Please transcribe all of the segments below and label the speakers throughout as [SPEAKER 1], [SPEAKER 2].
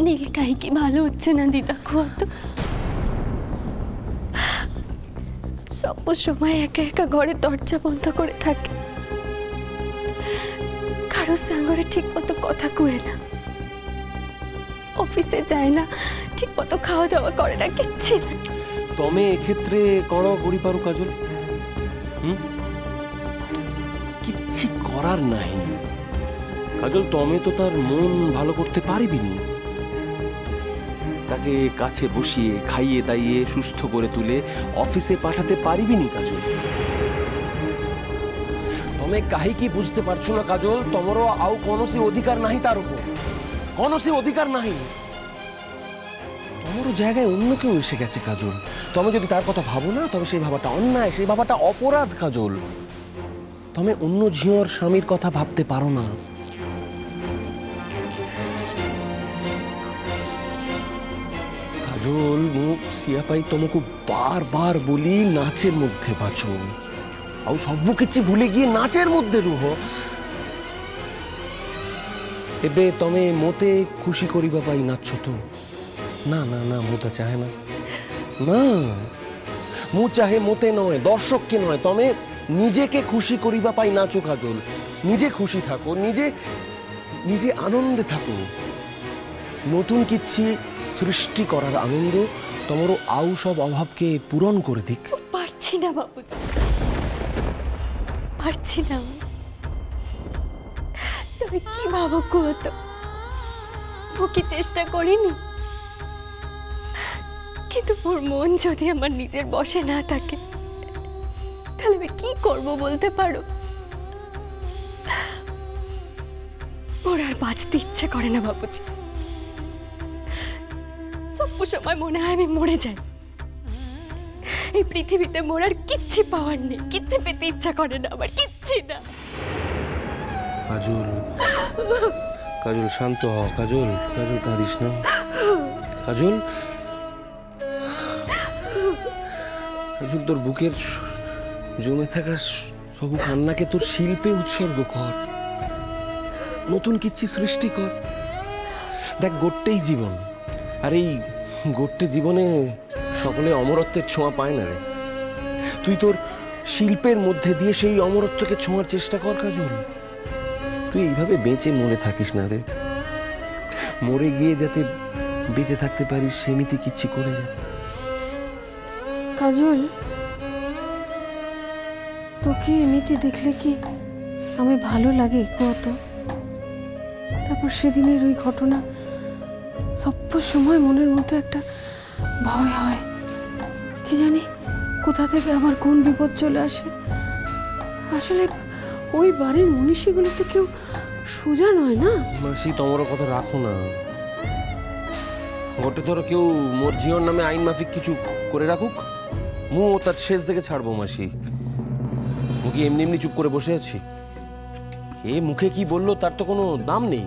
[SPEAKER 1] নীল কাহিকি ভালো হচ্ছে না দিদা, কুয়া তো সব সময় একা একা ঘরে দরজা বন্ধ করে থাকে, কারো সাঙ্গরে ঠিক মতো কথা কুয়ে না, অফিসে যায় না, ঠিক মতো খাওয়া দাওয়া করে না, কিচ্ছি না।
[SPEAKER 2] তমে এক্ষেত্রে কଣ করিপারু কাজল? কিচ্ছি করার নাহি কাজল, তমে তো তার মন ভালো করতে পারিবিনি, তাকে কাছে বসিয়ে খাইয়ে দাইয়ে সুস্থ করে তুলে অফিসে পাঠাতে পারিবিনি কাজল। তমে কাহিকি বুঝতে পারছো না কাজল? তোমারও আউ কোনসি অধিকার নাহি তার উপর, কোনসি অধিকার নাহি। তোমারও জায়গায় অন্য কেউ এসে গেছে কাজল। তুমি যদি তার কথা ভাবো না, তবে সেই ভাবাটা অন্যায়, সেই ভাবাটা অপরাধ কাজল। তুমি অন্য ঝিওর স্বামীর কথা ভাবতে পারো না। কাজল, মুখ সিয়াপাই তোমাকে বারবার বলি নাচের মধ্যে বাঁচো, ଆଉ ସବୁ କିଛି ଭୁଲି গিয়ে নাচের মধ্যে রুহ। এবে তুমি মতে খুশি করিবা পাই নাচছো তো? না না না, মু তো চাহে না, না মু চাহে মতে নয়, দর্শককে নয়, তুমি নিজেকে খুশি করিবা পাই নাচো কাজল। নিজে খুশি থাকো, নিজে নিজে আনন্দে থাকো। নতুন কিছু সৃষ্টি করার আনন্দ তোমার আউ সব অভাবকে পূরণ করে দিক।
[SPEAKER 1] পারছি না বাবুজি, পারছি না। তুমি কি ভাবো কুয়া তো? মু কি চেষ্টা করিনি? কিন্তু মোর মন যদি আমার নিজের বসে না থাকে, তাহলে আমি কি করবো বলতে পারো? মোর আর বাঁচতে ইচ্ছে করে না বাবুজি। সব সময় মনে হয় আমি মরে যাই। এই পৃথিবীতে মোর আর কিচ্ছু পাওয়ার নেই, কিচ্ছু পেতে ইচ্ছা করে না আমার, কিচ্ছু না।
[SPEAKER 2] কাজল, কাজল শান্ত হ কাজল, কাজল কাঁদিস না কাজল। কাজল, তোর বুকের জমে থাকা সবু কান্নাকে তোর শিল্পে উৎসর্গ কর, নতুন কিছু সৃষ্টি কর। দেখ, গোট্টেই জীবন, আর এই গোট্টে জীবনে সকলে অমরত্বের ছোঁয়া পায় না রে। তুই তোর শিল্পের মধ্যে দিয়ে সেই অমরত্বকে ছোঁয়ার চেষ্টা কর কাজল। তুই এইভাবে বেঁচে মরে থাকিস না রে, মরে গিয়ে যাতে বেঁচে থাকতে পারিস সেমিতি কিচ্ছি করে যা।
[SPEAKER 3] কাজল, তোকে এমনিতে দেখলে কি আমি ভালো লাগে কত? তারপর সেদিনের ওই ঘটনা, সব সময় মনের মধ্যে একটা ভয় হয়, কি জানি কোথা থেকে আবার কোন বিপদ চলে আসে। আসলে ওই বাড়ির মনীষীগুলো তো কেউ সোজা নয় না।
[SPEAKER 2] মাসি, তোমার কথা রাখো না। গোটে ধরো কেউ মোর জিওর নামে আইন মাফিক কিছু করে রাখুক, মু তার শেষ দেখে ছাড়বো মাসি। মু কি এমনি এমনি চুপ করে বসে আছি? এ মুখে কি বললো তার তো কোনো দাম নেই।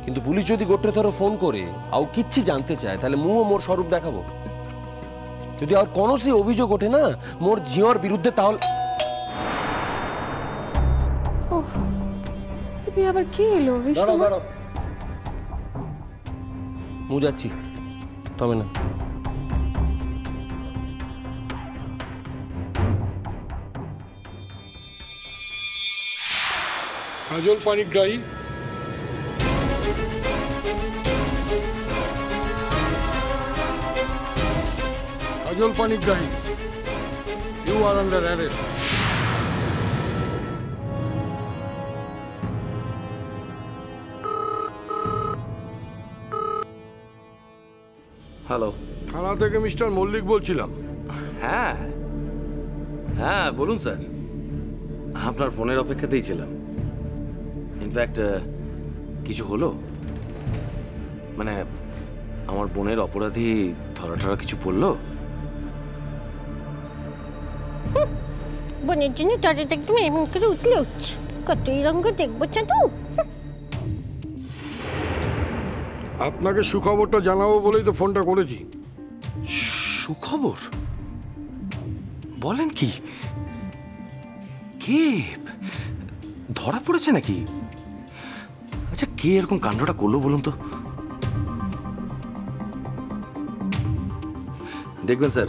[SPEAKER 2] কিন্তু পুলিশ যদি গোটে ধরো ফোন করে আউ কিচ্ছি জানতে চায়, তাহলে মুও মোর স্বরূপ দেখাবো। যদি আর কোনসি অভিযোগ ওঠে না মোর জিওর বিরুদ্ধে, তাহলে
[SPEAKER 3] আবার কি এলো?
[SPEAKER 2] দাঁড়াও দাঁড়াও, মু যাচ্ছি, তবে না।
[SPEAKER 4] Kajal Panigrahi, Kajal Panigrahi, you are under arrest.
[SPEAKER 5] Hello,
[SPEAKER 4] থানা থেকে মিস্টার মল্লিক বলছিলাম।
[SPEAKER 5] হ্যাঁ হ্যাঁ বলুন স্যার, আপনার ফোনের অপেক্ষাতেই ছিলাম। ইনফ্যাক্ট কিছু হলো, মানে আমার বোনের অপরাধী ধরা টরা কিছু পড়লো?
[SPEAKER 6] বোনের জন্য তাদের একদম এমন করে উঠলে উঠছে, কতই রঙ দেখবো চাঁদু।
[SPEAKER 4] আপনাকে সুখবরটা জানাবো বলেই তো ফোনটা করেছি।
[SPEAKER 5] সুখবর? বলেন কি? কে ধরা পড়েছে নাকি? আচ্ছা, কে এরকম কাণ্ডটা করলো বলুন তো? দেখবেন স্যার,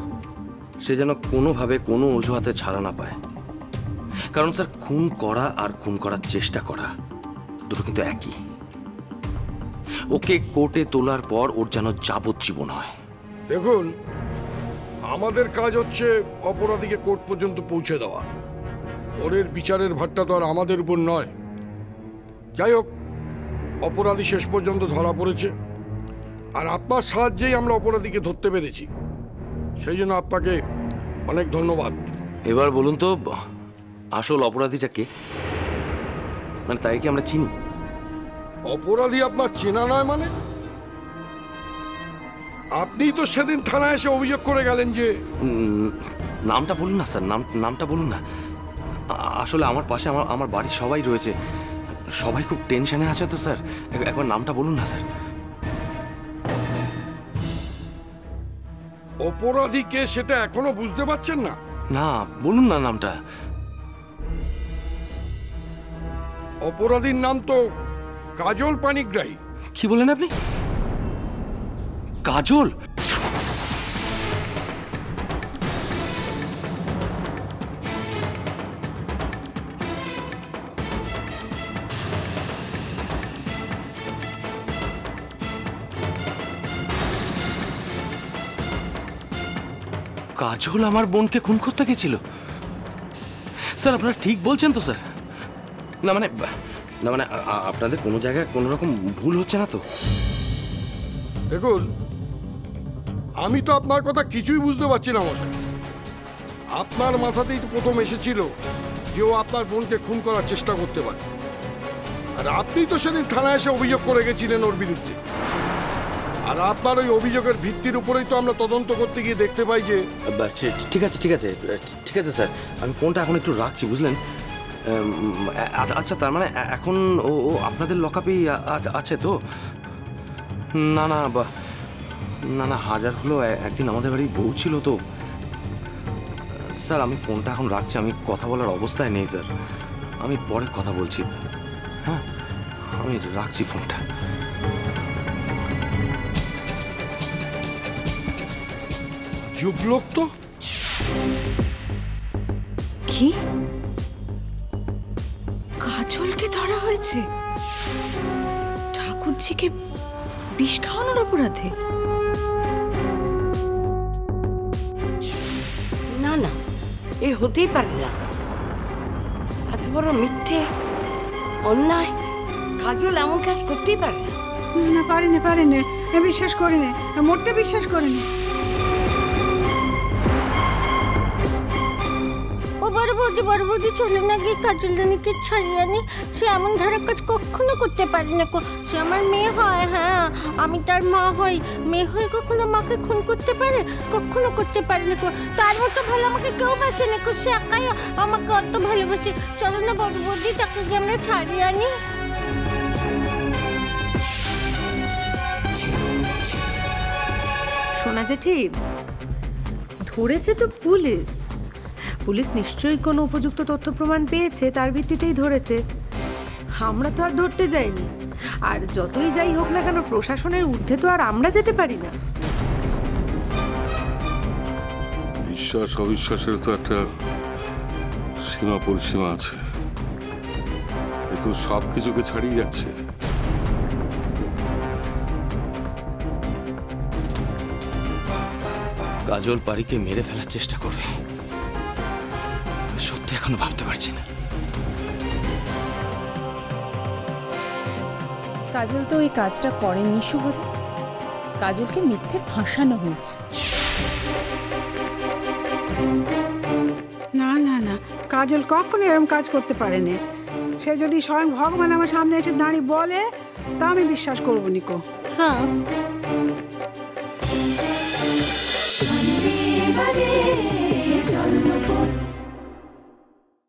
[SPEAKER 5] সে যেন কোনোভাবে কোনো অজুহাতে ছাড়া না পায়। কারণ স্যার, খুন করা আর খুন করার চেষ্টা করা দুটো কিন্তু একই। ওকে কোর্টে তোলার পর ওর যেন যাবজ্জীবন হয়।
[SPEAKER 4] দেখুন, আমাদের কাজ হচ্ছে অপরাধীকে কোর্ট পর্যন্ত পৌঁছে দেওয়া। ওর বিচারের ভারটা তো আর আমাদের উপর নয়। যাই হোক, অপরাধী শেষ পর্যন্ত ধরা পড়েছে, আর আপনার সাহায্যেই আমরা অপরাধীকে ধরতে পেরেছি। সেই জন্য আপনাকে অনেক ধন্যবাদ।
[SPEAKER 5] এবার বলুন তো, আসল অপরাধীটা কে? মানে তাই কি আমরা চিনি?
[SPEAKER 4] অপরাধী আপনার চেনা নয় মানে? আপনি তো সেদিন থানায় এসে অভিযোগ করে গেলেন যে...
[SPEAKER 5] নামটা বলুন না স্যার, নামটা বলুন না। আসলে আমার পাশে আমার বাড়ির সবাই রয়েছে, সবাই খুব টেনশনে আছে তো স্যার। একবার নামটা বলুন না স্যার।
[SPEAKER 4] অপরাধী কে সেটা এখনো বুঝতে পারছেন না?
[SPEAKER 5] না, বলুন না নামটা।
[SPEAKER 4] অপরাধীর নাম তো কাজল পানিগ্রাহী।
[SPEAKER 5] কি বলেন আপনি? কাজল? কাজল আমার বোনকে খুন করতে গেছিল? স্যার, আপনারা ঠিক বলছেন তো স্যার? না মানে আপনাদের কোনো জায়গায় কোনো রকম ভুল হচ্ছে না তো?
[SPEAKER 4] দেখুন, আমি তো আপনার কথা কিছুই বুঝতে পারছি না মশাই। আপনার মাথাতেই তো প্রথম এসেছিল যে ও আপনার বোনকে খুন করার চেষ্টা করতে পারে, আর আপনি তো সেদিন থানায় এসে অভিযোগ করে গেছিলেন ওর বিরুদ্ধে। আর আপনার ওই অভিযোগের ভিত্তির উপরেই তো আমরা তদন্ত করতে গিয়ে দেখতে পাই যে...
[SPEAKER 5] ঠিক আছে স্যার, আমি ফোনটা এখন একটু রাখছি, বুঝলেন? আচ্ছা, তার মানে এখন ও আপনাদের লকআপেই আছে তো? না না না, হাজার হলো, একদিন আমাদের বাড়ি বউ ছিল তো। স্যার, আমি ফোনটা এখন রাখছি, আমি কথা বলার অবস্থায় নেই স্যার, আমি পরে কথা বলছি। হ্যাঁ, আমি রাখছি ফোনটা।
[SPEAKER 4] যুবলোক তো।
[SPEAKER 1] কি? কাজলকে ধরা হয়েছে ঠাকুরজিকে বিষ খাওয়ানোর অপরাধে?
[SPEAKER 6] না না, এ হতেই পারে না। এত বড় মিথ্যে, অন্যায় কাজল এমন কাজ করতেই পারে না।
[SPEAKER 7] না না, পারে না, বিশ্বাস করি না, মোটে বিশ্বাস করি না।
[SPEAKER 6] বড় বৌদি চলে না গিয়ে কাজল রানীকে ছাড়িয়ে আনি। সে এমন ধারা কাজ কখনো করতে পারে না। সে আমার মেয়ে হয়, হ্যাঁ আমি তার মা হই। মেয়ে হয়ে কখনো মাকে খুন করতে পারে? কখনো করতে পারে না। তার মতো ভালো আমাকে কেউ বাসে না। সে একাই আমাকে অত ভালোবাসে। চলো না বড় বৌদি, তাকে গিয়ে আমরা ছাড়িয়ে আনি।
[SPEAKER 3] শোনা জেঠি, ধরেছে তো পুলিশ। পুলিশ নিশ্চয়ই কোনো উপযুক্ত তথ্য প্রমাণ পেয়েছে, তার ভিত্তিতেই ধরেছে। আমরা তো আর ধরতে যাইনি। আর যতই যাই হোক না কেন, প্রশাসনের ঊর্ধ্বে তো আর আমরা যেতে পারি না।
[SPEAKER 4] বিশ্বাস অবিশ্বাসের তো একটা সীমা পরিসীমা আছে। এ তো সব কিছুকে ছাড়িয়ে যাচ্ছে।
[SPEAKER 5] কাজল পারিকে মেরে ফেলার চেষ্টা করবে, সত্যি এখনো ভাবতে পারছি না।
[SPEAKER 8] কাজল তো এই কাজটা করেননি সুবোধ। কাজলকে মিথ্যে ফাঁসানো হয়েছে।
[SPEAKER 7] না না না, কাজল কখনো এরকম কাজ করতে পারে না। সে যদি স্বয়ং ভগবান আমার সামনে এসে দাঁড়িয়ে বলে, তা আমি বিশ্বাস করবো নিকো।
[SPEAKER 6] হ্যাঁ।